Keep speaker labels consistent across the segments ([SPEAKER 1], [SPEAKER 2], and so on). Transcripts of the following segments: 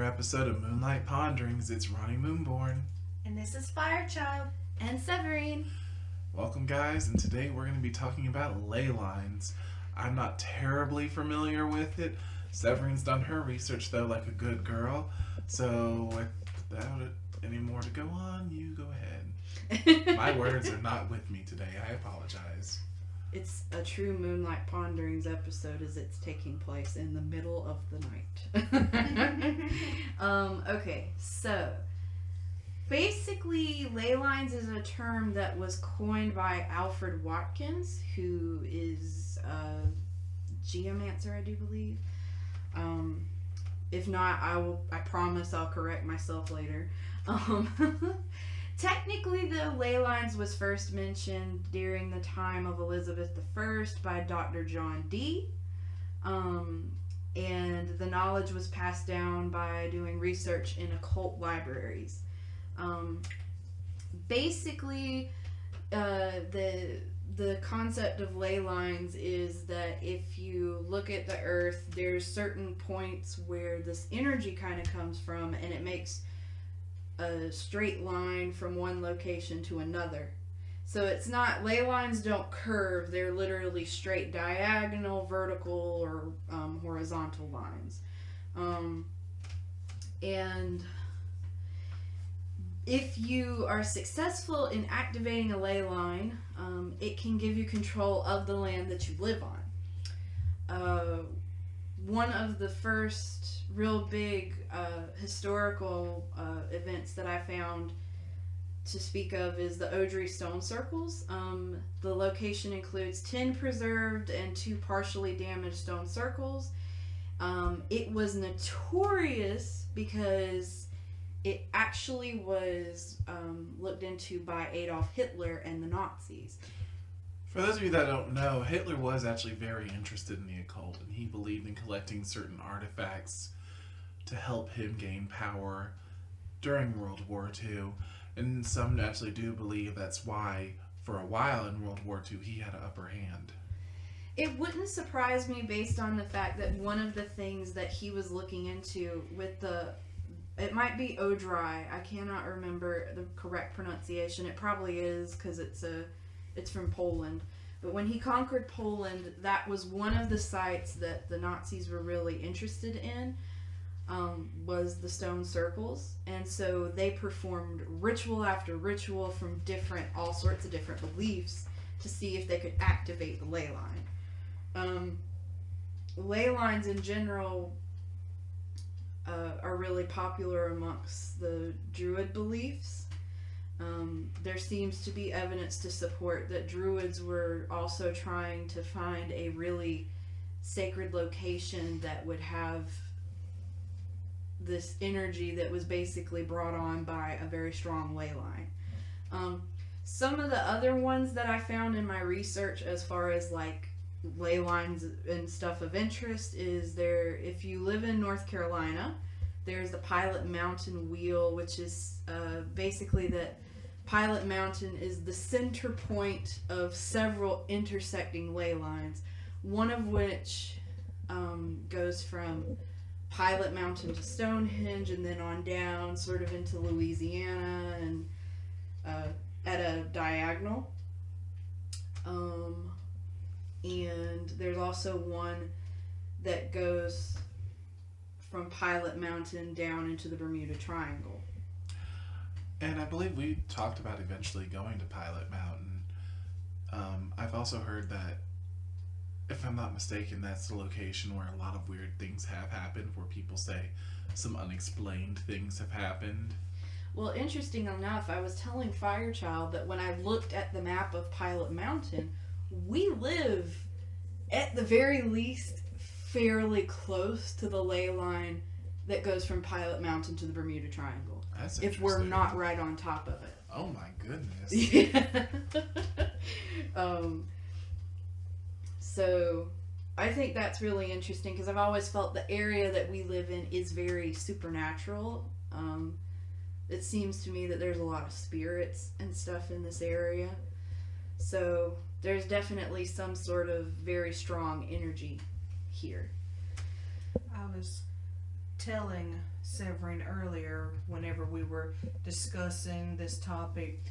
[SPEAKER 1] episode of Moonlight Ponderings. It's Ronnie Moonborn.
[SPEAKER 2] And this is Firechild.
[SPEAKER 3] And Severine.
[SPEAKER 1] Welcome, guys, and today we're going to be talking about Leylines. I'm not terribly familiar with it. Severine's done her research, though, like a good girl. So, without any more to go on, you go ahead. My words are not with me today. I apologize.
[SPEAKER 2] It's a true Moonlight Ponderings episode as it's taking place in the middle of the night. Okay, so basically Leylines is a term that was coined by Alfred Watkins, who is a geomancer, I do believe. If not, I promise I'll correct myself later. Technically, the Leylines was first mentioned during the time of Elizabeth I by Dr. John Dee. And the knowledge was passed down by doing research in occult libraries. Basically, the concept of ley lines is that if you look at the earth, there's certain points where this energy kind of comes from, and it makes a straight line from one location to another. So it's not, ley lines don't curve, they're literally straight diagonal, vertical, or horizontal lines. And if you are successful in activating a ley line, it can give you control of the land that you live on. One of the first real big historical events that I found to speak of is the Odry stone circles. The location includes 10 preserved and 2 partially damaged stone circles. It was notorious because it actually was looked into by Adolf Hitler and the Nazis.
[SPEAKER 1] For those of you that don't know, Hitler was actually very interested in the occult, and he believed in collecting certain artifacts to help him gain power during World War II. And some actually do believe that's why, for a while in World War II, he had an upper hand.
[SPEAKER 2] It wouldn't surprise me based on the fact that one of the things that he was looking into with it might be Odry. I cannot remember the correct pronunciation. It probably is because it's from Poland. But when he conquered Poland, that was one of the sites that the Nazis were really interested in, was the stone circles. And so they performed ritual after ritual from all sorts of different beliefs to see if they could activate the ley line. Ley lines in general are really popular amongst the Druid beliefs. There seems to be evidence to support that Druids were also trying to find a really sacred location that would have this energy that was basically brought on by a very strong ley line. Some of the other ones that I found in my research as far as like ley lines and stuff of interest is if you live in North Carolina, there's the Pilot Mountain Wheel, which is basically that Pilot Mountain is the center point of several intersecting ley lines, one of which goes from Pilot Mountain to Stonehenge and then on down sort of into Louisiana and at a diagonal. And there's also one that goes from Pilot Mountain down into the Bermuda Triangle.
[SPEAKER 1] And I believe we talked about eventually going to Pilot Mountain. I've also heard that, if I'm not mistaken, that's the location where a lot of weird things have happened, where people say some unexplained things have happened.
[SPEAKER 2] Well, interesting enough, I was telling Firechild that when I looked at the map of Pilot Mountain, we live, at the very least, fairly close to the ley line that goes from Pilot Mountain to the Bermuda Triangle.
[SPEAKER 1] That's
[SPEAKER 2] if we're not right on top of it.
[SPEAKER 1] Oh my goodness.
[SPEAKER 2] Yeah. So I think that's really interesting because I've always felt the area that we live in is very supernatural. It seems to me that there's a lot of spirits and stuff in this area. So there's definitely some sort of very strong energy here.
[SPEAKER 3] I was telling Severin earlier whenever we were discussing this topic.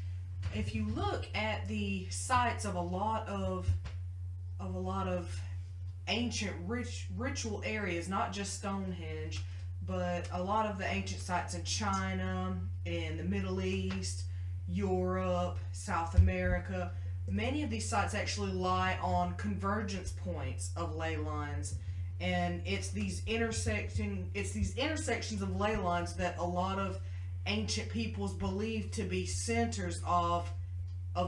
[SPEAKER 3] If you look at the sites of a lot of ancient ritual areas, not just Stonehenge, but a lot of the ancient sites in China, in the Middle East, Europe, South America, many of these sites actually lie on convergence points of ley lines. And it's these intersections of ley lines that a lot of ancient peoples believe to be centers of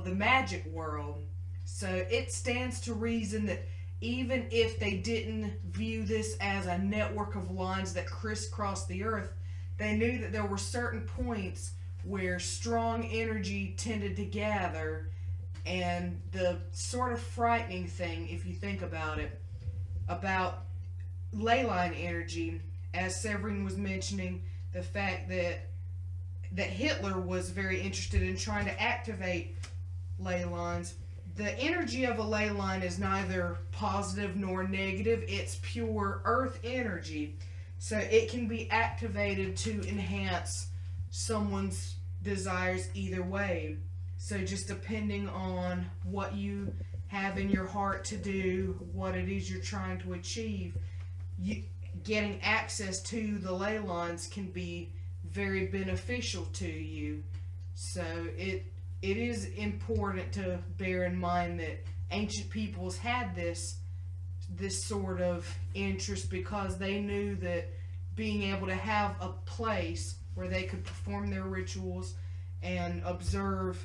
[SPEAKER 3] the magic world. So it stands to reason that even if they didn't view this as a network of lines that crisscross the earth, they knew that there were certain points where strong energy tended to gather. And the sort of frightening thing, if you think about it, about ley line energy, as Severin was mentioning, the fact that Hitler was very interested in trying to activate ley lines. The energy of a ley line is neither positive nor negative. It's pure earth energy. So it can be activated to enhance someone's desires either way. So just depending on what you have in your heart to do, what it is you're trying to achieve, getting access to the ley lines can be very beneficial to you. So it is important to bear in mind that ancient peoples had this sort of interest because they knew that being able to have a place where they could perform their rituals and observe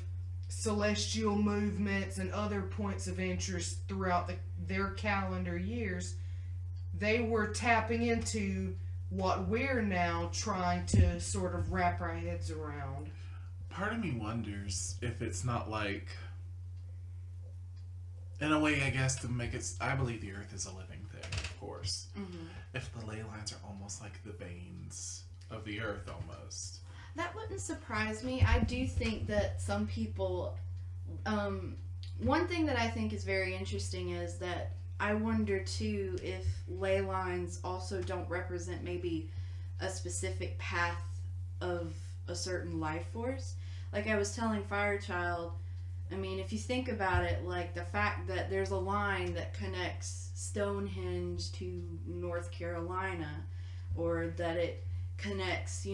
[SPEAKER 3] celestial movements and other points of interest throughout their calendar years, they were tapping into what we're now trying to sort of wrap our heads around.
[SPEAKER 1] Part of me wonders if it's not like, in a way, I guess, to make it, I believe the earth is a living thing, of course.
[SPEAKER 2] Mm-hmm.
[SPEAKER 1] If the ley lines are almost like the veins of the earth, almost.
[SPEAKER 2] That wouldn't surprise me. I do think that some people, one thing that I think is very interesting is that I wonder too if ley lines also don't represent maybe a specific path of a certain life force. Like I was telling Firechild, I mean, if you think about it, like the fact that there's a line that connects Stonehenge to North Carolina, or that it connects,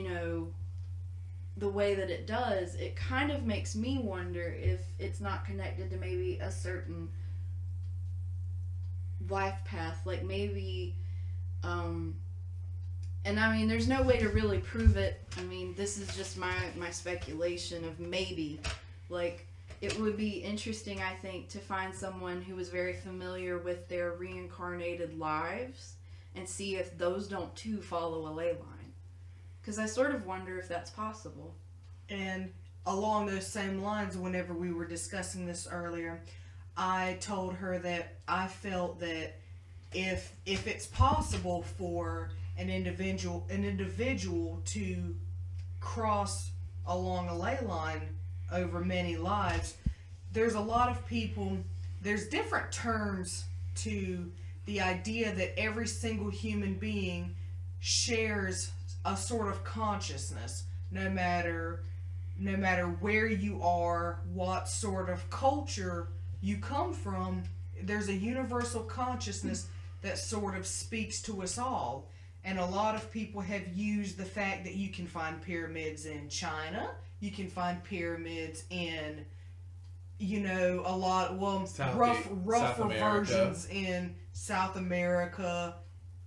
[SPEAKER 2] the way that it does, it kind of makes me wonder if it's not connected to maybe a certain life path, like maybe and I mean there's no way to really prove it. I mean, this is just my speculation of maybe, like, it would be interesting, I think, to find someone who was very familiar with their reincarnated lives and see if those don't too follow a ley line. Because I sort of wonder if that's possible.
[SPEAKER 3] And along those same lines, whenever we were discussing this earlier, I told her that I felt that if it's possible for an individual to cross along a ley line over many lives, there's a lot of people, there's different terms to the idea that every single human being shares a sort of consciousness, no matter where you are, what sort of culture you come from. There's a universal consciousness that sort of speaks to us all. And a lot of people have used the fact that you can find pyramids in China, you can find pyramids in, a lot, rougher versions in South America,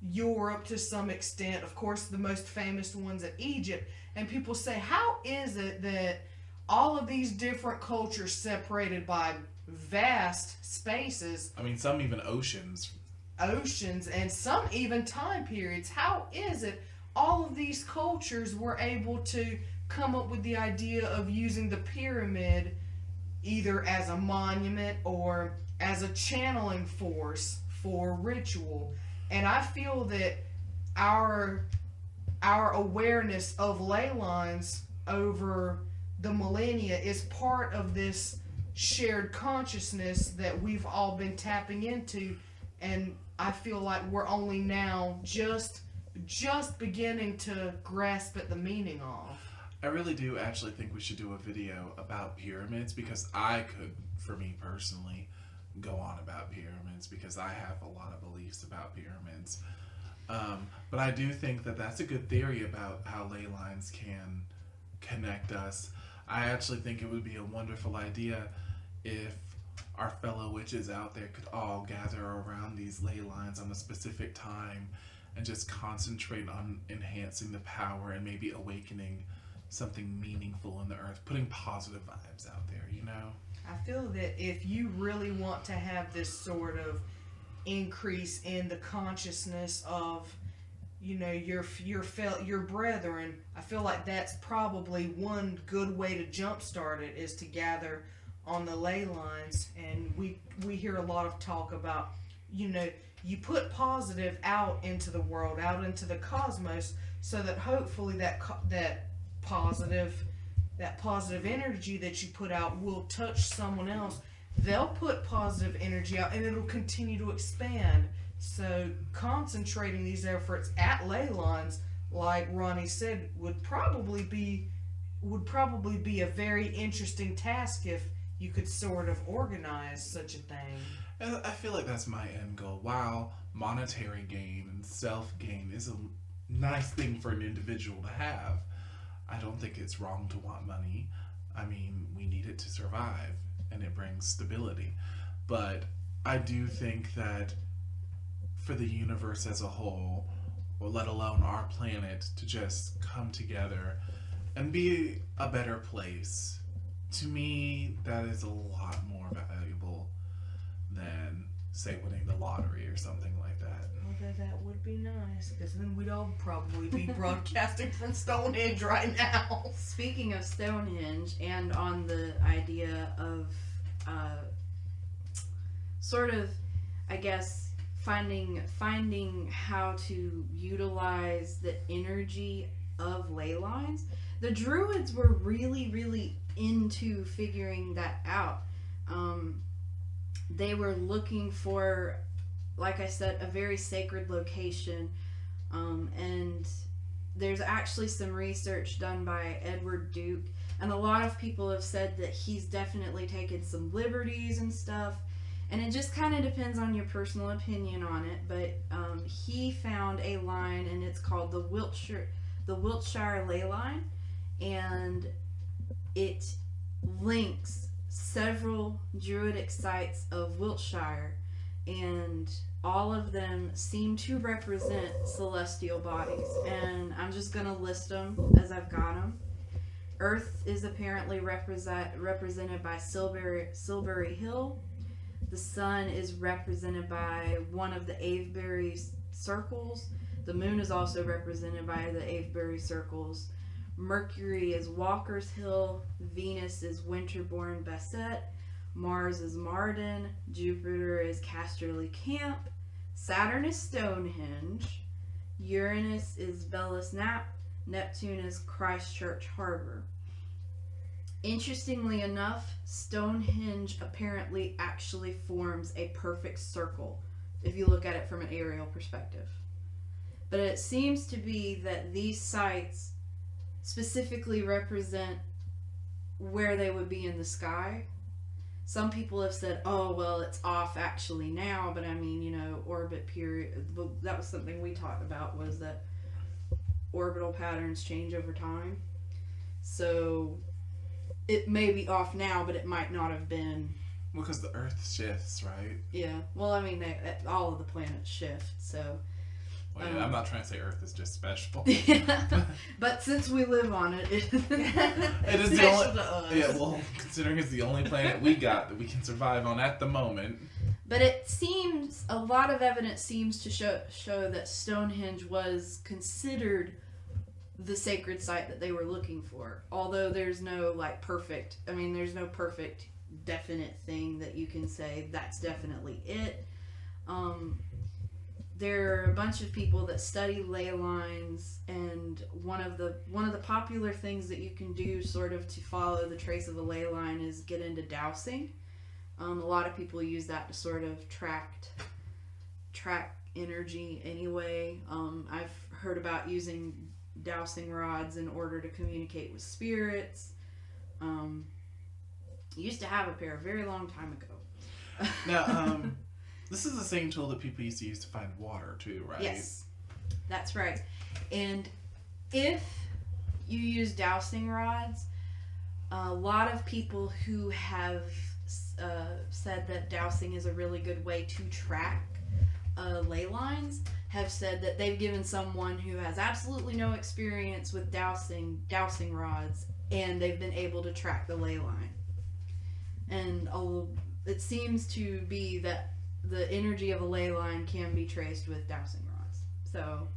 [SPEAKER 3] Europe to some extent, of course the most famous ones in Egypt. And people say, how is it that all of these different cultures separated by vast spaces,
[SPEAKER 1] I mean, some even oceans,
[SPEAKER 3] and some even time periods, how is it all of these cultures were able to come up with the idea of using the pyramid either as a monument or as a channeling force for ritual? And I feel that our awareness of ley lines over the millennia is part of this shared consciousness that we've all been tapping into, and I feel like we're only now just just beginning to grasp at the meaning of.
[SPEAKER 1] I really do actually think we should do a video about pyramids, because I could, for me personally, go on about pyramids because I have a lot of beliefs about pyramids. But I do think that that's a good theory about how ley lines can connect us. I actually think it would be a wonderful idea if our fellow witches out there could all gather around these ley lines on a specific time and just concentrate on enhancing the power and maybe awakening something meaningful in the earth, putting positive vibes out there, you know?
[SPEAKER 3] I feel that if you really want to have this sort of increase in the consciousness of, you know, your brethren, I feel like that's probably one good way to jumpstart it, is to gather on the ley lines. And we hear a lot of talk about, you know, you put positive out into the world, out into the cosmos, so that hopefully that positive energy that you put out will touch someone else. They'll put positive energy out, and it'll continue to expand. So concentrating these efforts at ley lines, like Ronnie said, would probably be a very interesting task if you could sort of organize such a thing.
[SPEAKER 1] And I feel like that's my end goal. While monetary gain and self-gain is a nice thing for an individual to have, I don't think it's wrong to want money. I mean, we need it to survive, and it brings stability. But I do think that for the universe as a whole, or let alone our planet, to just come together and be a better place, to me, that is a lot more valuable than, say, winning the lottery or something like that.
[SPEAKER 3] Although that would be nice, because then we'd all probably be broadcasting from Stonehenge right now.
[SPEAKER 2] Speaking of Stonehenge, and on the idea of sort of, I guess, finding how to utilize the energy of ley lines, the Druids were really, really into figuring that out. They were looking for, like I said, a very sacred location, and there's actually some research done by Edward Duke, and a lot of people have said that he's definitely taken some liberties and stuff, and it just kind of depends on your personal opinion on it. But he found a line, and it's called the Wiltshire Ley Line, and it links several Druidic sites of Wiltshire, and all of them seem to represent celestial bodies. And I'm just going to list them as I've got them. Earth is apparently represented by Silbury Hill. The sun is represented by one of the Avebury circles. The moon is also represented by the Avebury circles. Mercury is Walker's Hill. Venus is Winterbourne Basset. Mars is Marden. Jupiter is Casterly Camp. Saturn is Stonehenge. Uranus is Bellis Nap. Neptune is Christchurch Harbor. Interestingly enough, Stonehenge apparently actually forms a perfect circle if you look at it from an aerial perspective. But it seems to be that these sites specifically represent where they would be in the sky. Some people have said, oh, well, it's off actually now, but I mean, you know, orbit period, that was something we talked about, was that orbital patterns change over time. So it may be off now, but it might not have been.
[SPEAKER 1] Well, because the Earth shifts, right?
[SPEAKER 2] Yeah. Well, I mean, all of the planets shift, so.
[SPEAKER 1] Well, yeah, I'm not trying to say Earth is just special.
[SPEAKER 2] Yeah, but since we live on it,
[SPEAKER 1] it is the only. Yeah, well, considering it's the only planet we got that we can survive on at the moment.
[SPEAKER 2] But it seems, a lot of evidence seems to show that Stonehenge was considered the sacred site that they were looking for. Although there's no perfect definite thing that you can say that's definitely it. There are a bunch of people that study ley lines, and one of the popular things that you can do sort of to follow the trace of a ley line is get into dowsing. A lot of people use that to sort of track energy anyway. I've heard about using dowsing rods in order to communicate with spirits. Used to have a pair a very long time ago.
[SPEAKER 1] Now, this is the same tool that people used to use to find water too, right?
[SPEAKER 2] Yes, that's right. And if you use dowsing rods, a lot of people who have said that dowsing is a really good way to track ley lines have said that they've given someone who has absolutely no experience with dowsing rods, and they've been able to track the ley line. And it seems to be that the energy of a ley line can be traced with dowsing rods. So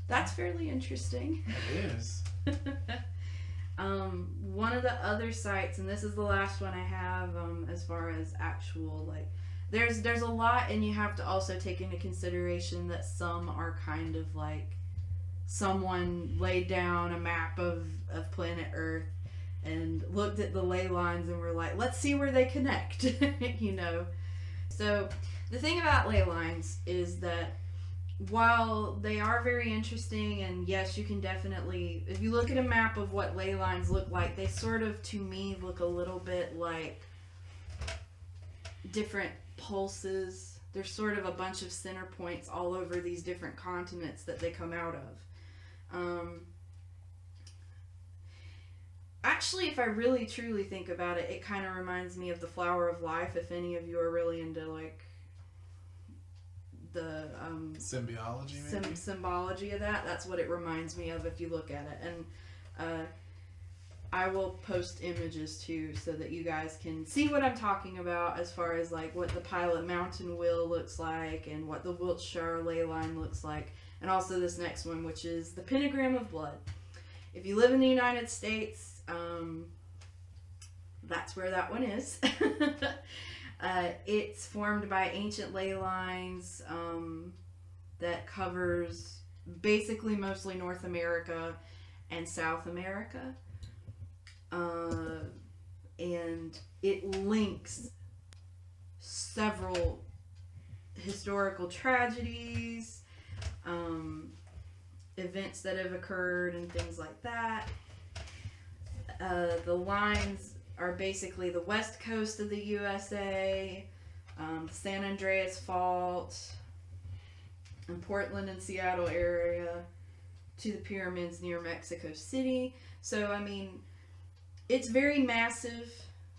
[SPEAKER 2] that's fairly interesting.
[SPEAKER 1] It is.
[SPEAKER 2] One of the other sites, and this is the last one I have, as far as actual, like, there's a lot, and you have to also take into consideration that some are kind of like someone laid down a map of planet Earth and looked at the ley lines and were like, let's see where they connect, you know. So the thing about ley lines is that while they are very interesting, and yes, you can definitely, if you look at a map of what ley lines look like, they sort of, to me, look a little bit like different pulses. There's sort of a bunch of center points all over these different continents that they come out of. Actually, if I really truly think about it, it kind of reminds me of the flower of life, if any of you are really into, like, the
[SPEAKER 1] Symbiology, maybe?
[SPEAKER 2] symbology of that. That's what it reminds me of if you look at it. And I will post images too so that you guys can see what I'm talking about as far as like what the Pilot Mountain Wheel looks like and what the Wiltshire ley line looks like, and also this next one, which is the Pentagram of Blood. If you live in the United States, that's where that one is. It's formed by ancient ley lines that covers basically mostly North America and South America. And it links several historical tragedies, events that have occurred, and things like that. The lines are basically the west coast of the USA, the San Andreas Fault, and Portland and Seattle area, to the pyramids near Mexico City. So, I mean, it's very massive,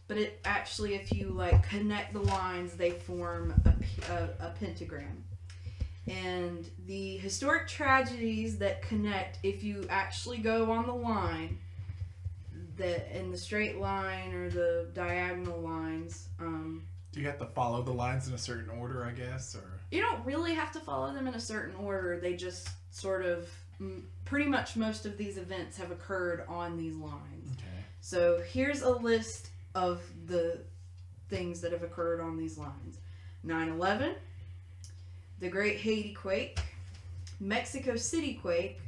[SPEAKER 2] but it actually, if you like connect the lines, they form a pentagram. And the historic tragedies that connect, if you actually go on the line, that in the straight line or the diagonal lines,
[SPEAKER 1] Do you have to follow the lines in a certain order, I guess, or?
[SPEAKER 2] You don't really have to follow them in a certain order. They just sort of, pretty much most of these events have occurred on these lines.
[SPEAKER 1] Okay.
[SPEAKER 2] So here's a list of the things that have occurred on these lines. 9/11, the Great Haiti Quake, Mexico City Quake,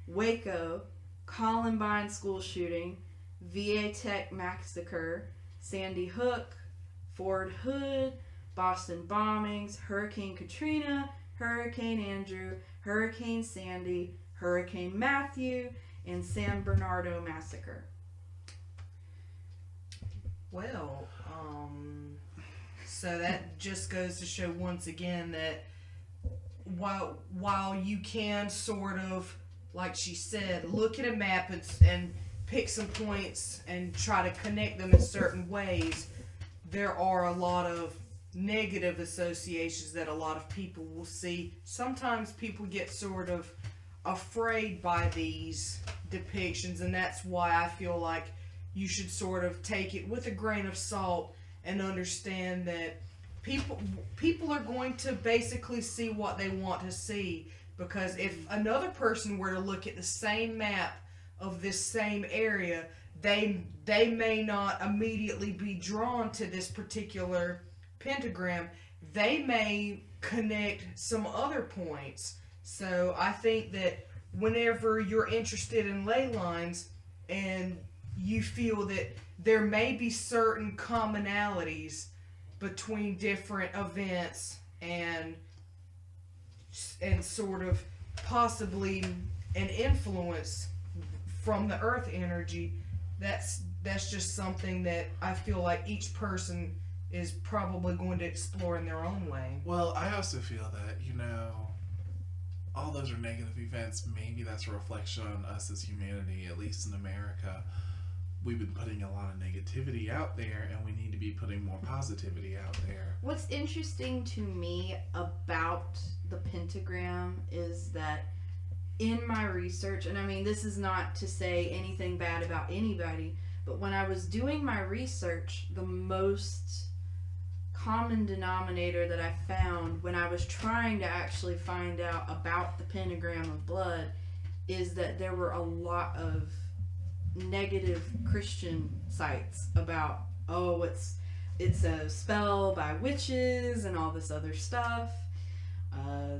[SPEAKER 2] Waco, Columbine school shooting, VA Tech massacre, Sandy Hook, Fort Hood, Boston bombings, Hurricane Katrina, Hurricane Andrew, Hurricane Sandy, Hurricane Matthew, and San Bernardino massacre.
[SPEAKER 3] Well, so that just goes to show once again that while you can sort of, like she said, look at a map and pick some points and try to connect them in certain ways, there are a lot of negative associations that a lot of people will see. Sometimes people get sort of afraid by these depictions, and that's why I feel like you should sort of take it with a grain of salt and understand that people are going to basically see what they want to see. Because if another person were to look at the same map of this same area, they may not immediately be drawn to this particular pentagram. They may connect some other points. So I think that whenever you're interested in ley lines and you feel that there may be certain commonalities between different events and sort of possibly an influence from the earth energy, that's just something that I feel like each person is probably going to explore in their own way.
[SPEAKER 1] Well, I also feel that, all those are negative events. Maybe that's a reflection on us as humanity, at least in America. We've been putting a lot of negativity out there, and we need to be putting more positivity out there.
[SPEAKER 2] What's interesting to me about the pentagram is that in my research, and I mean, this is not to say anything bad about anybody, but when I was doing my research, the most common denominator that I found when I was trying to actually find out about the pentagram of blood is that there were a lot of negative Christian sites about, oh, it's a spell by witches and all this other stuff,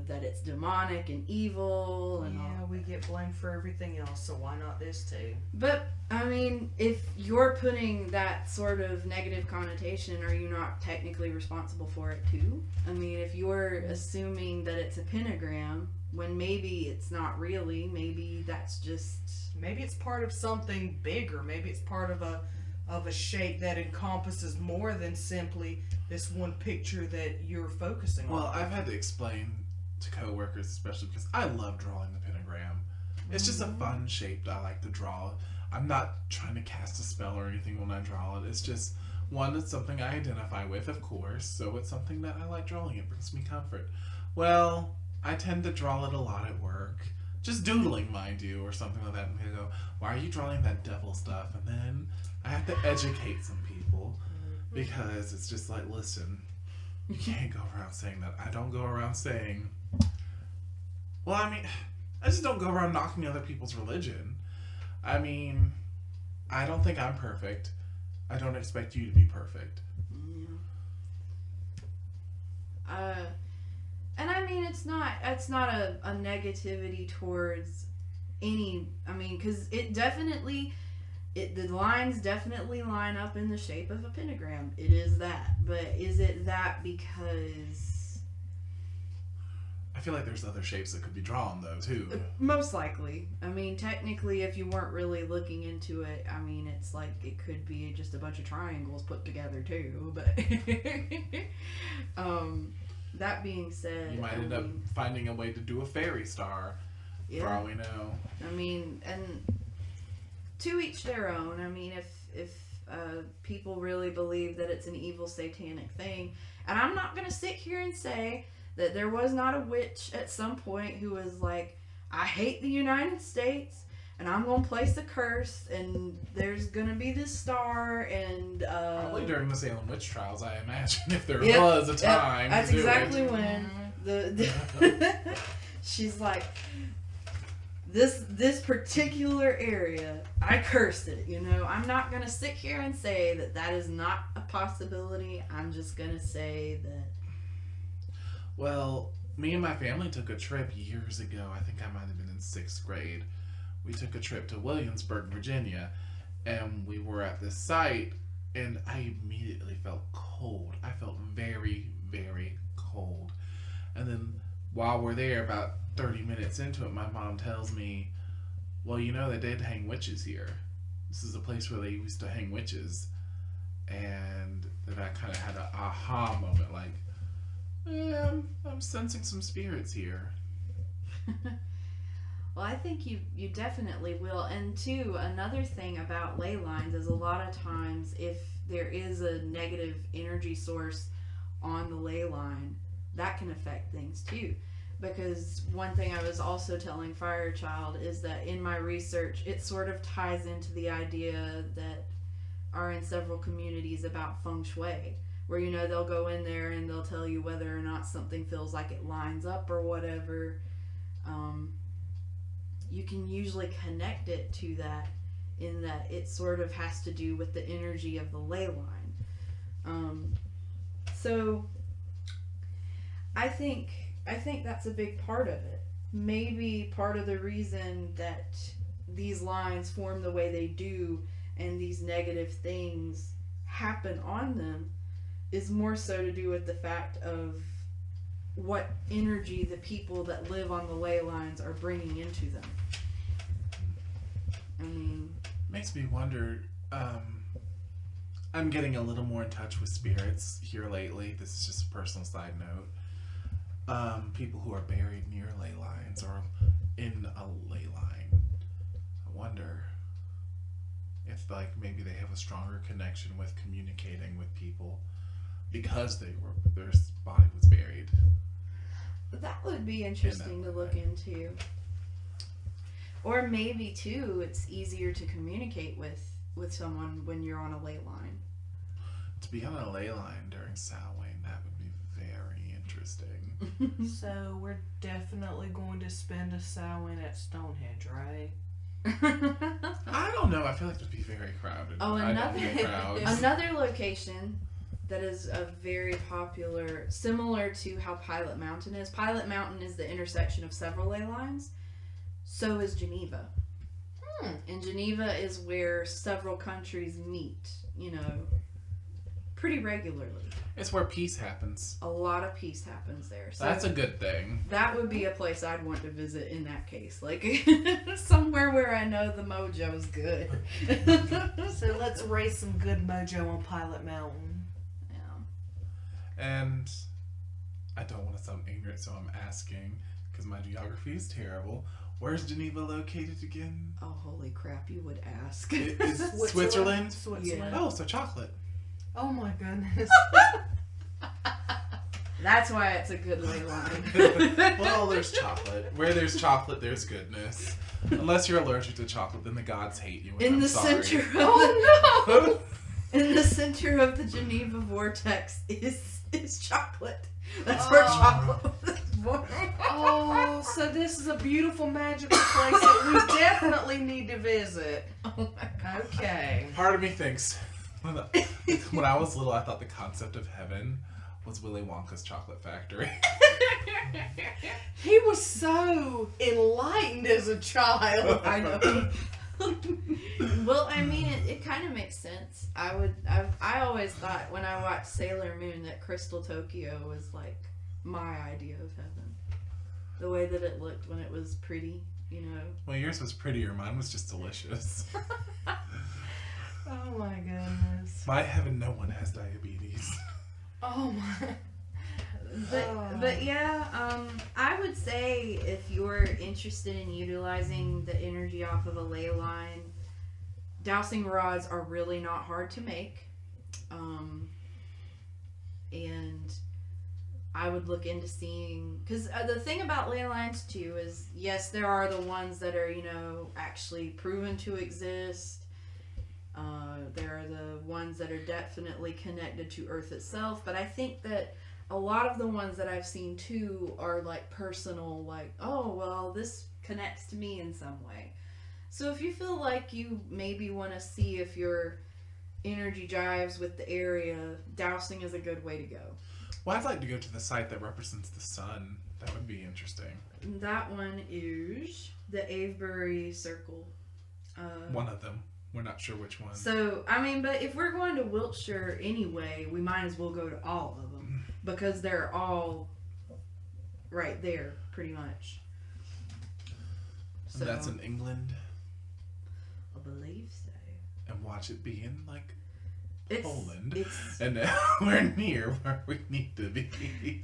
[SPEAKER 2] that it's demonic and evil and all.
[SPEAKER 3] We get blamed for everything else, so why not this too?
[SPEAKER 2] But I mean, if you're putting that sort of negative connotation, are you not technically responsible for it too? I mean, if you're assuming that it's a pentagram when maybe it's not really, maybe that's just,
[SPEAKER 3] maybe it's part of something bigger. Maybe it's part of a shape that encompasses more than simply this one picture that you're focusing on.
[SPEAKER 1] Well, I've had to explain to coworkers, especially because I love drawing the pentagram. It's just a fun shape that I like to draw. I'm not trying to cast a spell or anything when I draw it. It's just, one, it's something I identify with, of course, so it's something that I like drawing. It brings me comfort. Well, I tend to draw it a lot at work. Just doodling, mind you, or something like that. And they go, why are you drawing that devil stuff? And then I have to educate some people because it's just like, listen, you can't go around saying that. I don't go around saying, well, I mean, I just don't go around knocking other people's religion. I mean, I don't think I'm perfect. I don't expect you to be perfect.
[SPEAKER 2] And I mean, it's not a negativity towards any, I mean, because the lines definitely line up in the shape of a pentagram. It is that. But is it that because...
[SPEAKER 1] I feel like there's other shapes that could be drawn, though, too.
[SPEAKER 2] Most likely. I mean, technically, if you weren't really looking into it, I mean, it's like it could be just a bunch of triangles put together, too. But that being said...
[SPEAKER 1] You might end up finding a way to do a fairy star, for all we know.
[SPEAKER 2] I mean, and to each their own. I mean, if people really believe that it's an evil satanic thing, and I'm not going to sit here and say that there was not a witch at some point who was like, I hate the United States and I'm going to place a curse and there's going to be this star and...
[SPEAKER 1] Probably during the Salem witch trials, I imagine, if there was a time.
[SPEAKER 2] That's
[SPEAKER 1] to do
[SPEAKER 2] exactly
[SPEAKER 1] it.
[SPEAKER 2] when she's like, this particular area, I cursed it, I'm not going to sit here and say that is not a possibility. I'm just going to say that...
[SPEAKER 1] Well, me and my family took a trip years ago. I think I might have been in 6th grade. We took a trip to Williamsburg, Virginia, and we were at this site, and I immediately felt cold. I felt very, very cold. And then while we're there, about 30 minutes into it, my mom tells me, well, they did hang witches here. This is a place where they used to hang witches. And then I kind of had an aha moment, like, yeah, I'm sensing some spirits here.
[SPEAKER 2] Well, I think you definitely will. And too, another thing about ley lines is a lot of times if there is a negative energy source on the ley line, that can affect things too. Because one thing I was also telling Firechild is that in my research, it sort of ties into the idea that are in several communities about feng shui, where they'll go in there and they'll tell you whether or not something feels like it lines up or whatever. You can usually connect it to that, in that it sort of has to do with the energy of the ley line. So I think that's a big part of it. Maybe part of the reason that these lines form the way they do and these negative things happen on them is more so to do with the fact of what energy the people that live on the ley lines are bringing into them. I mean,
[SPEAKER 1] makes me wonder. I'm getting a little more in touch with spirits here lately. This is just a personal side note. People who are buried near ley lines or in a ley line. I wonder if, like, maybe they have a stronger connection with communicating with people because their body was buried.
[SPEAKER 2] that would be interesting to look into. Or maybe too, it's easier to communicate with someone when you're on a ley line.
[SPEAKER 1] To be on a ley line during Samhain, that would be very interesting.
[SPEAKER 3] So we're definitely going to spend a Samhain at Stonehenge, right?
[SPEAKER 1] I don't know. I feel like it'd be very crowded.
[SPEAKER 2] Oh,
[SPEAKER 1] I don't need crowds.
[SPEAKER 2] another location that is a very popular, similar to how Pilot Mountain is. Pilot Mountain is the intersection of several ley lines. So is Geneva. And Geneva is where several countries meet, pretty regularly.
[SPEAKER 1] It's where peace happens.
[SPEAKER 2] A lot of peace happens there. So
[SPEAKER 1] That's a good thing.
[SPEAKER 2] that would be a place I'd want to visit in that case. Like, somewhere where I know the mojo's good.
[SPEAKER 3] So let's raise some good mojo on Pilot Mountain.
[SPEAKER 2] Yeah.
[SPEAKER 1] And I don't want to sound ignorant, so I'm asking, because my geography is terrible. Where's Geneva located again?
[SPEAKER 2] Oh, holy crap, you would ask.
[SPEAKER 1] Is Switzerland?
[SPEAKER 3] Switzerland.
[SPEAKER 1] Oh, so chocolate.
[SPEAKER 3] Oh my goodness.
[SPEAKER 2] That's why it's a good ley line.
[SPEAKER 1] Well, there's chocolate. Where there's chocolate, there's goodness. Unless you're allergic to chocolate, then the gods hate you.
[SPEAKER 2] In
[SPEAKER 1] I'm
[SPEAKER 2] the
[SPEAKER 1] sorry.
[SPEAKER 2] center of
[SPEAKER 3] Oh
[SPEAKER 2] in the center of the Geneva vortex is chocolate. That's where chocolate was born.
[SPEAKER 3] Oh, so this is a beautiful magical place that we definitely need to visit.
[SPEAKER 2] Oh my god.
[SPEAKER 3] Okay.
[SPEAKER 1] Part of me thinks, when I was little, I thought the concept of heaven was Willy Wonka's chocolate factory.
[SPEAKER 3] He was so enlightened as a child.
[SPEAKER 2] I know. Well, I mean, it kind of makes sense. I always thought when I watched Sailor Moon that Crystal Tokyo was like my idea of heaven. The way that it looked when it was pretty,
[SPEAKER 1] Well, yours was prettier. Mine was just delicious.
[SPEAKER 3] Oh my goodness.
[SPEAKER 1] My heaven, no one has diabetes.
[SPEAKER 3] Oh my.
[SPEAKER 2] But yeah, I would say if you're interested in utilizing the energy off of a ley line, dowsing rods are really not hard to make. And I would look into seeing, because the thing about ley lines too is, yes, there are the ones that are, actually proven to exist. There are the ones that are definitely connected to Earth itself, but I think that a lot of the ones that I've seen too are like personal, like, oh, well, this connects to me in some way. So if you feel like you maybe want to see if your energy jives with the area, dowsing is a good way to go.
[SPEAKER 1] Well, I'd like to go to the site that represents the sun. That would be interesting.
[SPEAKER 2] That one is the Avebury Circle.
[SPEAKER 1] One of them. We're not sure which one.
[SPEAKER 2] So, I mean, but if we're going to Wiltshire anyway, we might as well go to all of them because they're all right there, pretty much.
[SPEAKER 1] So that's in England?
[SPEAKER 2] I believe so.
[SPEAKER 1] And watch it be in, like, Poland.
[SPEAKER 2] It's,
[SPEAKER 1] and now we're near where we need to be.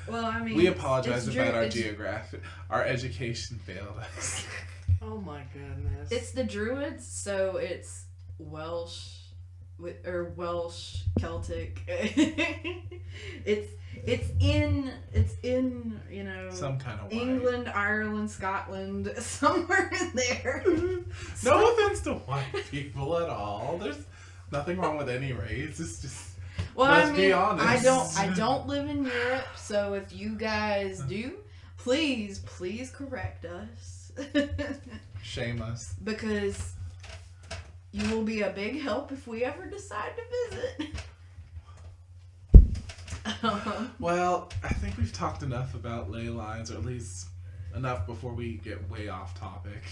[SPEAKER 2] well, I mean...
[SPEAKER 1] We apologize about our
[SPEAKER 2] it's,
[SPEAKER 1] geographic... Our education failed us.
[SPEAKER 3] Oh my goodness.
[SPEAKER 2] It's the Druids, so it's Welsh, or Welsh, Celtic. it's in
[SPEAKER 1] some kind of
[SPEAKER 2] England, Ireland, Scotland, somewhere in there.
[SPEAKER 1] No offense to white people at all. There's nothing wrong with any race. It's just
[SPEAKER 2] well,
[SPEAKER 1] let's
[SPEAKER 2] I mean,
[SPEAKER 1] be honest.
[SPEAKER 2] I don't live in Europe, so if you guys do, please correct us.
[SPEAKER 1] Shame us.
[SPEAKER 2] Because you will be a big help if we ever decide to visit.
[SPEAKER 1] Well, I think we've talked enough about ley lines, or at least enough before we get way off topic.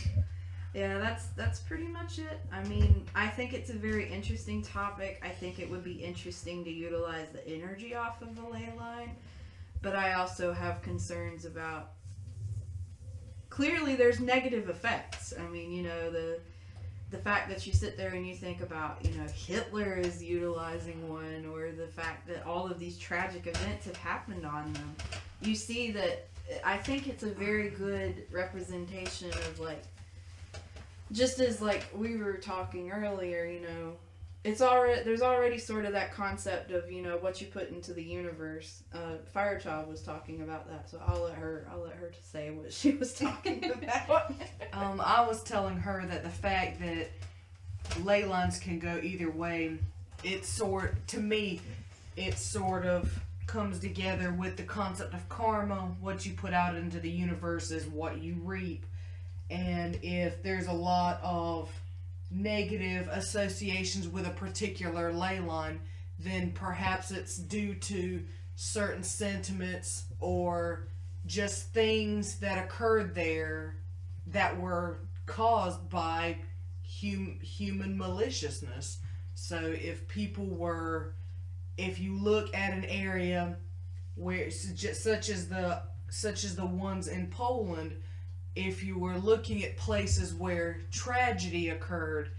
[SPEAKER 2] Yeah, that's pretty much it. I mean, I think it's a very interesting topic. I think it would be interesting to utilize the energy off of the ley line. but I also have concerns about. Clearly, there's negative effects. I mean, you know, the fact that you sit there and you think about, you know, Hitler is utilizing one, or the fact that all of these tragic events have happened on them. You see that. I think it's a very good representation of, like, just as, like, we were talking earlier, you know, there's already sort of that concept of, you know, what you put into the universe. Firechild was talking about that, so I'll let her to say what she was talking about.
[SPEAKER 3] I was telling her that the fact that Leylines can go either way, to me, it sort of comes together with the concept of karma. What you put out into the universe is what you reap. And if there's a lot of negative associations with a particular ley line, then perhaps it's due to certain sentiments or just things that occurred there that were caused by human maliciousness. So if you look at an area where such as the ones in Poland, if you were looking at places where tragedy occurred,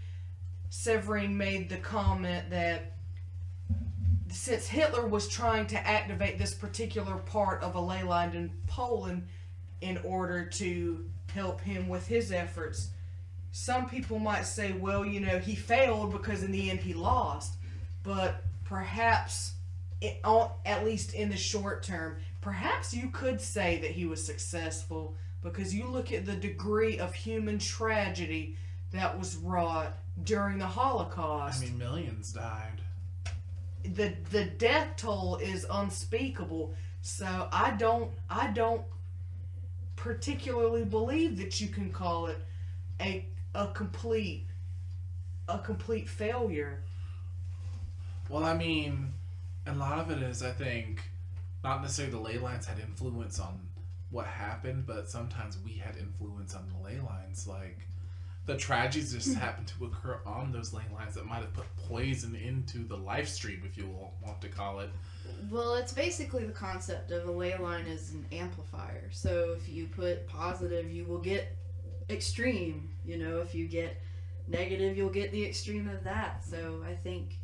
[SPEAKER 3] Severine made the comment that since Hitler was trying to activate this particular part of a ley line in Poland in order to help him with his efforts, some people might say, well, you know, he failed because in the end he lost. But perhaps, at least in the short term, perhaps you could say that he was successful, because you look at the degree of human tragedy that was wrought during the Holocaust.
[SPEAKER 1] I mean, millions died.
[SPEAKER 3] The death toll is unspeakable. So I don't particularly believe that you can call it a complete failure.
[SPEAKER 1] Well, I mean, a lot of it is, I think, not necessarily the ley lines had influence on what happened, but sometimes we had influence on the ley lines. Like, the tragedies just happened to occur on those ley lines that might have put poison into the life stream, if you want to call it.
[SPEAKER 2] Well, it's basically the concept of a ley line is an amplifier. So if you put positive, you will get extreme. You know, if you get negative, you'll get the extreme of that. So I think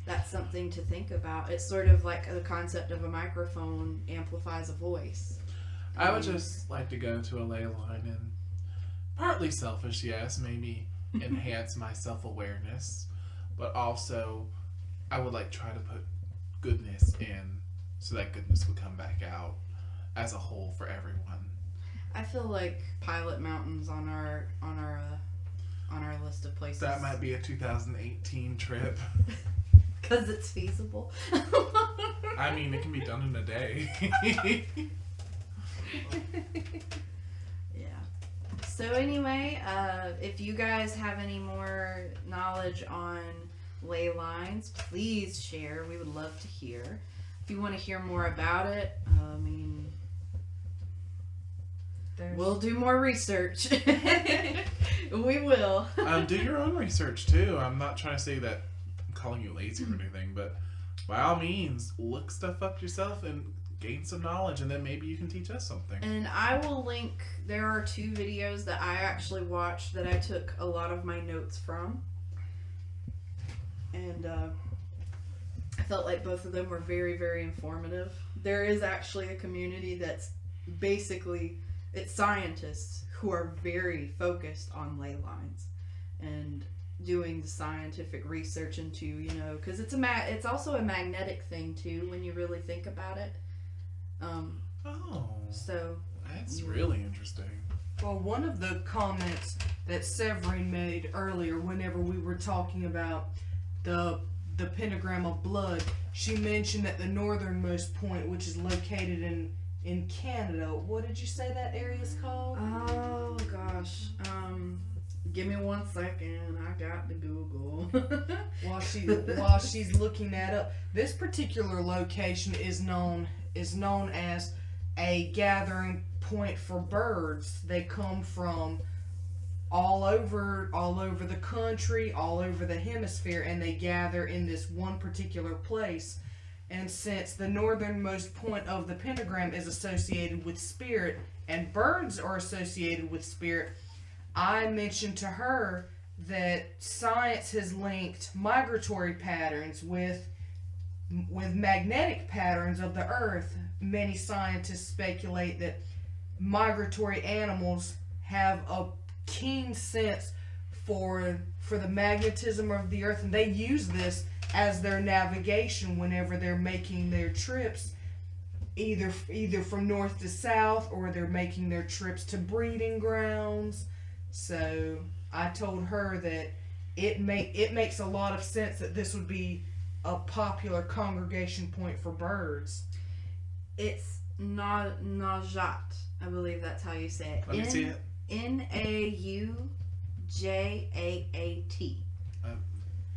[SPEAKER 2] that's something to think about. It's sort of like the concept of a microphone amplifies a voice.
[SPEAKER 1] I would just like to go to a ley line and, partly selfish, yes, maybe enhance my self-awareness, but also I would like try to put goodness in so that goodness would come back out as a whole for everyone.
[SPEAKER 2] I feel like Pilot Mountain's on our list of places.
[SPEAKER 1] That might be a 2018 trip.
[SPEAKER 2] Because it's feasible.
[SPEAKER 1] I mean, it can be done in a day.
[SPEAKER 2] Yeah. So anyway, if you guys have any more knowledge on ley lines, please share. We would love to hear. If you want to hear more about it, I mean, we'll do more research. We will.
[SPEAKER 1] Do your own research too. I'm not trying to say that I'm calling you lazy or anything, but by all means, look stuff up yourself and gain some knowledge, and then maybe you can teach us something.
[SPEAKER 2] And I will link, there are 2 videos that I actually watched that I took a lot of my notes from. And I felt like both of them were very, very informative. There is actually a community that's basically, it's scientists who are very focused on ley lines and doing the scientific research into, you know, because it's also a magnetic thing too when you really think about it. So
[SPEAKER 1] that's really interesting.
[SPEAKER 3] Well, one of the comments that Severine made earlier, whenever we were talking about the pentagram of blood, she mentioned that the northernmost point, which is located in Canada. What did you say that area is called?
[SPEAKER 2] Oh gosh. Give me 1 second. I got to Google.
[SPEAKER 3] While she's looking that up, this particular location is known as a gathering point for birds. They come from all over the country, all over the hemisphere, and they gather in this one particular place. And since the northernmost point of the pentagram is associated with spirit and birds are associated with spirit, I mentioned to her that science has linked migratory patterns with magnetic patterns of the earth. Many scientists speculate that migratory animals have a keen sense for the magnetism of the earth, and they use this as their navigation whenever they're making their trips, either from north to south, or they're making their trips to breeding grounds. So I told her that it makes a lot of sense that this would be a popular congregation point for birds.
[SPEAKER 2] It's Najat. I believe that's how you say it.
[SPEAKER 1] Let me see it.
[SPEAKER 2] Naujaat.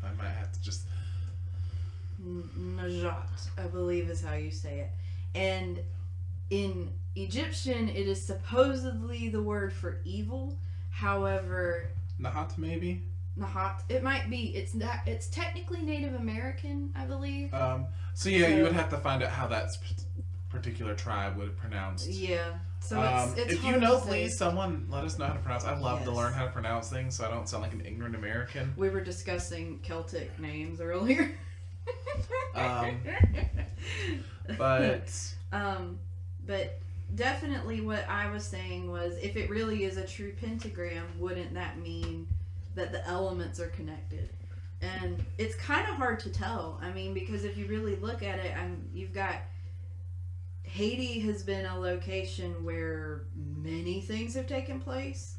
[SPEAKER 1] I might have to just...
[SPEAKER 2] Najat, I believe is how you say it. And in Egyptian, it is supposedly the word for evil. However,
[SPEAKER 1] Nahat, maybe?
[SPEAKER 2] Nahat, it might be. It's technically Native American, I believe.
[SPEAKER 1] So you would have to find out how that particular tribe would have pronounced.
[SPEAKER 2] Yeah. So it's
[SPEAKER 1] if
[SPEAKER 2] hard
[SPEAKER 1] you know,
[SPEAKER 2] to say.
[SPEAKER 1] please, someone let us know how to pronounce. I love to
[SPEAKER 2] Yes.
[SPEAKER 1] learn how to pronounce things, so I don't sound like an ignorant American.
[SPEAKER 2] We were discussing Celtic names earlier. But definitely what I was saying was, if it really is a true pentagram, wouldn't that mean that the elements are connected? And it's kind of hard to tell. I mean, because if you really look at it, you've got Haiti has been a location where many things have taken place.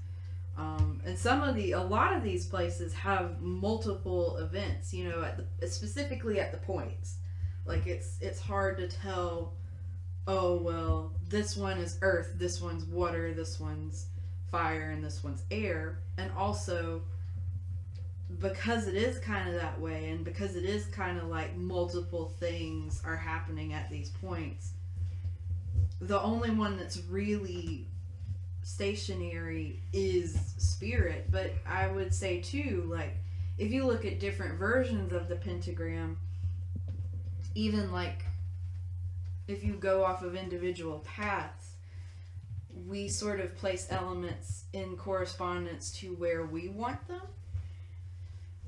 [SPEAKER 2] And a lot of these places have multiple events, you know, specifically at the points. Like it's hard to tell, oh, well, this one is earth, this one's water, this one's fire, and this one's air. And also, because it is kind of that way, and because it is kind of like multiple things are happening at these points, the only one that's really stationary is spirit. But I would say too, like, if you look at different versions of the pentagram, even like if you go off of individual paths, we sort of place elements in correspondence to where we want them,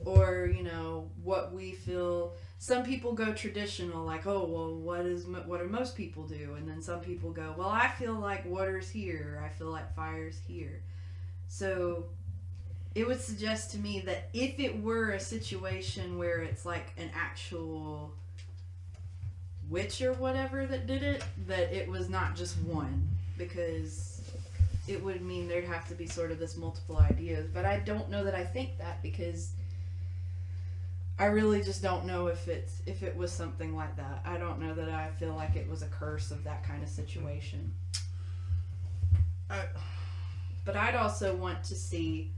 [SPEAKER 2] or, you know, what we feel. Some people go traditional, like, oh, well, what do most people do? And then some people go, well, I feel like water's here, I feel like fire's here. So it would suggest to me that if it were a situation where it's like an actual witch or whatever that did it, that it was not just one, because it would mean there'd have to be sort of this multiple ideas. But I don't know that I think that, because I really just don't know if it was something like that. I don't know that I feel like it was a curse of that kind of situation. But I'd also want to see,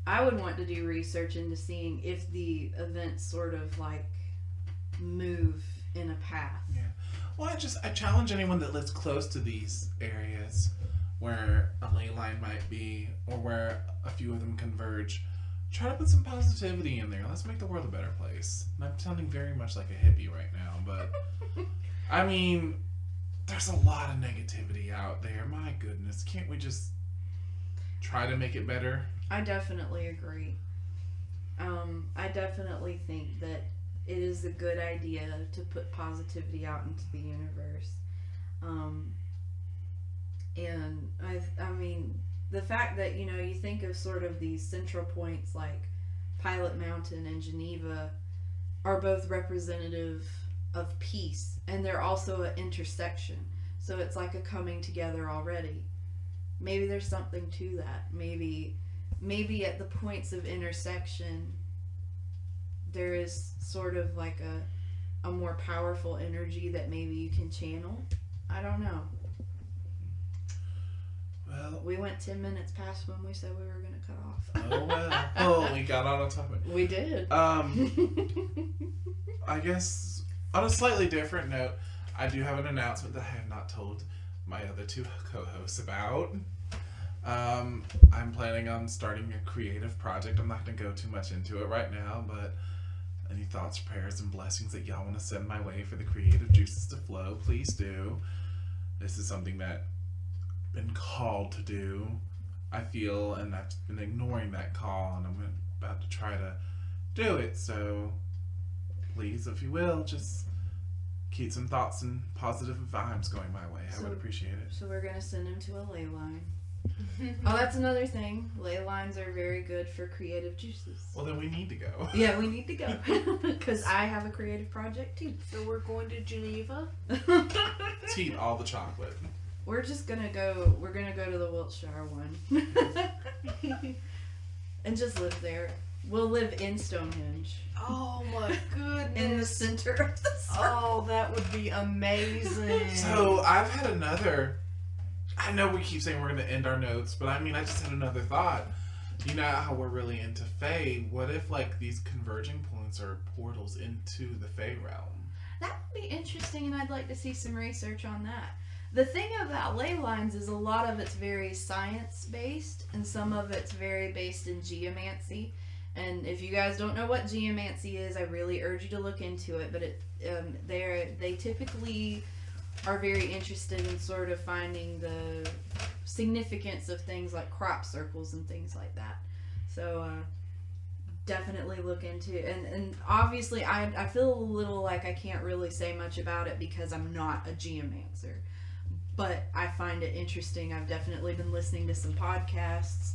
[SPEAKER 2] I would want to do research into seeing if the events sort of like move in a path.
[SPEAKER 1] Yeah. Well, I challenge anyone that lives close to these areas where a ley line might be, or where a few of them converge. Try to put some positivity in there. Let's make the world a better place. And I'm sounding very much like a hippie right now, but I mean, there's a lot of negativity out there. My goodness, can't we just try to make it better?
[SPEAKER 2] I definitely agree. I definitely think that it is a good idea to put positivity out into the universe. And I mean, the fact that, you know, you think of sort of these central points like Pilot Mountain and Geneva are both representative of peace, and they're also an intersection. So it's like a coming together already. Maybe there's something to that. Maybe at the points of intersection there is sort of like a more powerful energy that maybe you can channel. I don't know.
[SPEAKER 1] Well,
[SPEAKER 2] We went 10 minutes past when we said we were going to cut off.
[SPEAKER 1] oh well. Oh, we got on a topic.
[SPEAKER 2] We did.
[SPEAKER 1] I guess on a slightly different note, I do have an announcement that I have not told my other two co-hosts about. I'm planning on starting a creative project. I'm not going to go too much into it right now, but any thoughts, prayers, and blessings that y'all want to send my way for the creative juices to flow, please do. This is something that I've been called to do, I feel, and I've been ignoring that call, and I'm about to try to do it. So please, if you will, just keep some thoughts and positive vibes going my way. I would appreciate it.
[SPEAKER 2] So we're gonna send him to a ley line. Oh, that's another thing. Ley lines are very good for creative juices.
[SPEAKER 1] Well, then we need to go.
[SPEAKER 2] Yeah, we need to go because I have a creative project too.
[SPEAKER 3] So we're going to Geneva.
[SPEAKER 1] Let's eat all the chocolate.
[SPEAKER 2] We're just gonna go. We're gonna go to the Wiltshire one, and just live there. We'll live in Stonehenge.
[SPEAKER 3] Oh my goodness!
[SPEAKER 2] In the center of the circle.
[SPEAKER 3] Oh, that would be amazing.
[SPEAKER 1] So I've had another. I know we keep saying we're going to end our notes, but I mean, I just had another thought. You know how we're really into Fae? What if, like, these converging points are portals into the Fae realm?
[SPEAKER 2] That would be interesting, and I'd like to see some research on that. The thing about ley lines is a lot of it's very science-based, and some of it's very based in geomancy. And if you guys don't know what geomancy is, I really urge you to look into it. But they typically are very interested in sort of finding the significance of things like crop circles and things like that. So definitely look into it. And obviously I feel a little like I can't really say much about it because I'm not a geomancer. But I find it interesting. I've definitely been listening to some podcasts.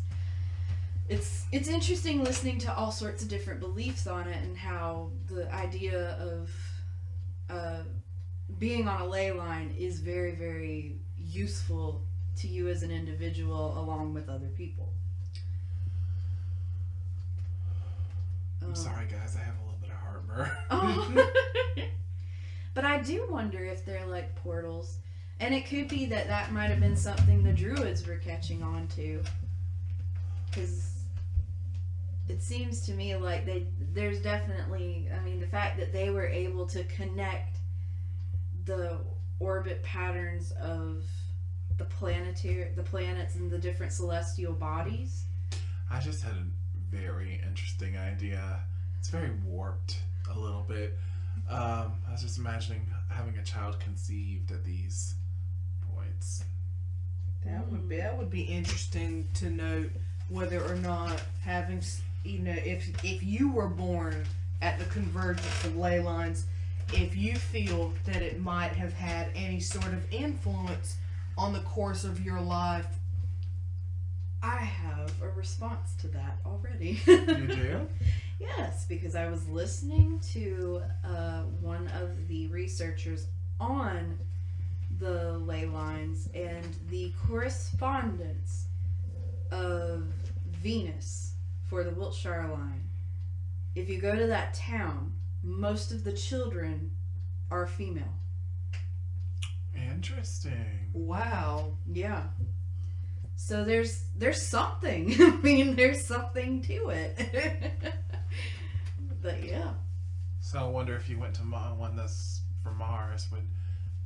[SPEAKER 2] It's interesting listening to all sorts of different beliefs on it and how the idea of being on a ley line is very, very useful to you as an individual along with other people.
[SPEAKER 1] I'm sorry, guys. I have a little bit of heartburn.
[SPEAKER 2] Oh. But I do wonder if they're like portals. And it could be that might have been something the Druids were catching on to. Because it seems to me like there's definitely, I mean, the fact that they were able to connect the orbit patterns of the planets and the different celestial bodies.
[SPEAKER 1] I just had a very interesting idea. It's very warped a little bit. I was just imagining having a child conceived at these points.
[SPEAKER 3] That would be interesting to note whether or not having, if you were born at the convergence of ley lines, if you feel that it might have had any sort of influence on the course of your life.
[SPEAKER 2] I have a response to that already.
[SPEAKER 1] You do?
[SPEAKER 2] Yes, because I was listening to one of the researchers on the ley lines and the correspondence of Venus for the Wiltshire line. If you go to that town, most of the children are female.
[SPEAKER 1] Interesting.
[SPEAKER 3] Wow.
[SPEAKER 2] Yeah. So there's something. I mean, there's something to it. But yeah.
[SPEAKER 1] So I wonder if you went to one that's for Mars, would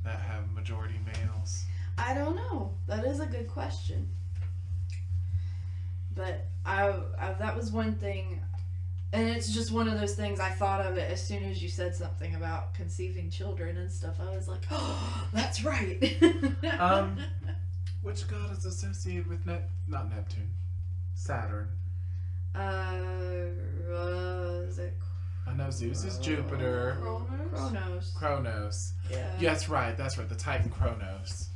[SPEAKER 1] that have majority males?
[SPEAKER 2] I don't know. That is a good question. But I that was one thing, and it's just one of those things I thought of it as soon as you said something about conceiving children and stuff. I was like, oh, that's right.
[SPEAKER 1] Which god is associated with not Neptune, Saturn?
[SPEAKER 2] Is it
[SPEAKER 1] I know Zeus is Jupiter. Kronos.
[SPEAKER 2] Yeah.
[SPEAKER 1] Yes, right. That's right. The Titan Kronos.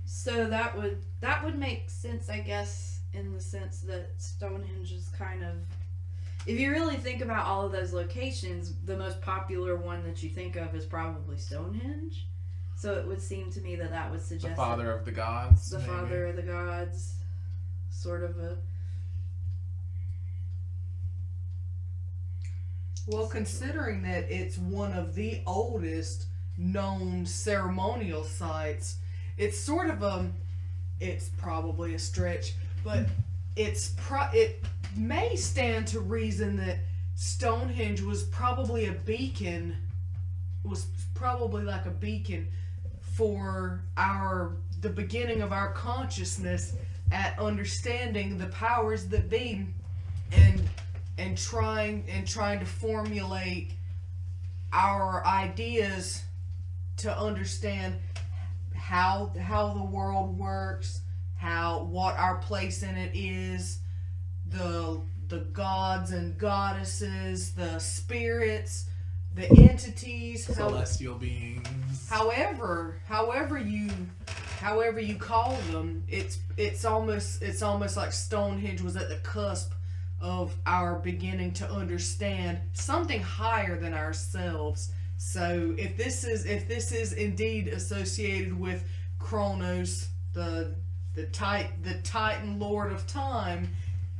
[SPEAKER 2] So that would make sense, I guess, in the sense that Stonehenge is kind of, if you really think about all of those locations, the most popular one that you think of is probably Stonehenge. So it would seem to me that would suggest
[SPEAKER 1] the father of the gods.
[SPEAKER 2] The
[SPEAKER 1] maybe.
[SPEAKER 2] father of the gods, sort of a.
[SPEAKER 3] Well, considering that it's one of the oldest known ceremonial sites, it's sort of it's probably a stretch, but it may stand to reason that Stonehenge was probably a beacon, like a beacon for the beginning of our consciousness at understanding the powers that be, and trying to formulate our ideas to understand how the world works, what our place in it is, the gods and goddesses, the spirits, the entities,
[SPEAKER 1] celestial beings.
[SPEAKER 3] However you call them, it's almost like Stonehenge was at the cusp of our beginning to understand something higher than ourselves. So if this is indeed associated with Kronos, the Titan Lord of Time,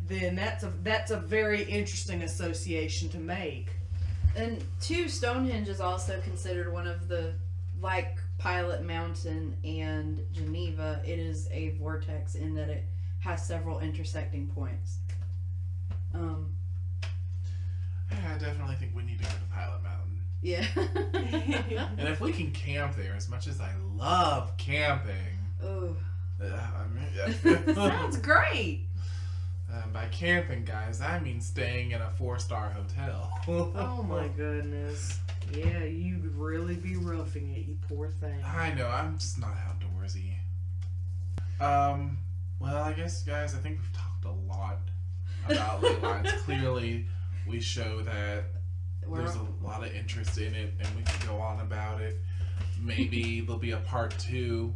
[SPEAKER 3] then that's a very interesting association to make.
[SPEAKER 2] And two, Stonehenge is also considered one of the, like Pilot Mountain and Geneva, it is a vortex in that it has several intersecting points.
[SPEAKER 1] Yeah, I definitely think we need to go to Pilot Mountain.
[SPEAKER 2] Yeah.
[SPEAKER 1] And if we can camp there, as much as I love camping.
[SPEAKER 2] Oh.
[SPEAKER 3] Sounds great.
[SPEAKER 1] By camping, guys, I mean staying in a 4-star hotel.
[SPEAKER 3] Oh my goodness. Yeah, you'd really be roughing it, you poor thing.
[SPEAKER 1] I know, I'm just not outdoorsy. Well, I guess, guys, I think we've talked a lot about Leylines. Clearly, we show that there's a lot of interest in it, and we can go on about it. Maybe there'll be a part 2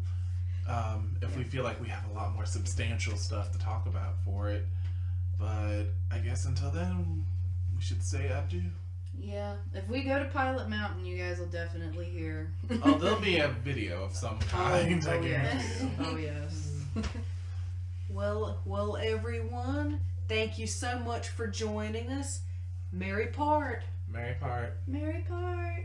[SPEAKER 1] if we feel like we have a lot more substantial stuff to talk about for it. But I guess until then, we should say adieu.
[SPEAKER 2] Yeah, if we go to Pilot Mountain, you guys will definitely hear.
[SPEAKER 1] Oh, there'll be a video of some kind. I guarantee
[SPEAKER 2] yes.
[SPEAKER 1] you.
[SPEAKER 2] Oh yes.
[SPEAKER 3] Well, everyone, thank you so much for joining us. Merry part.
[SPEAKER 1] Merry part.
[SPEAKER 2] Merry part.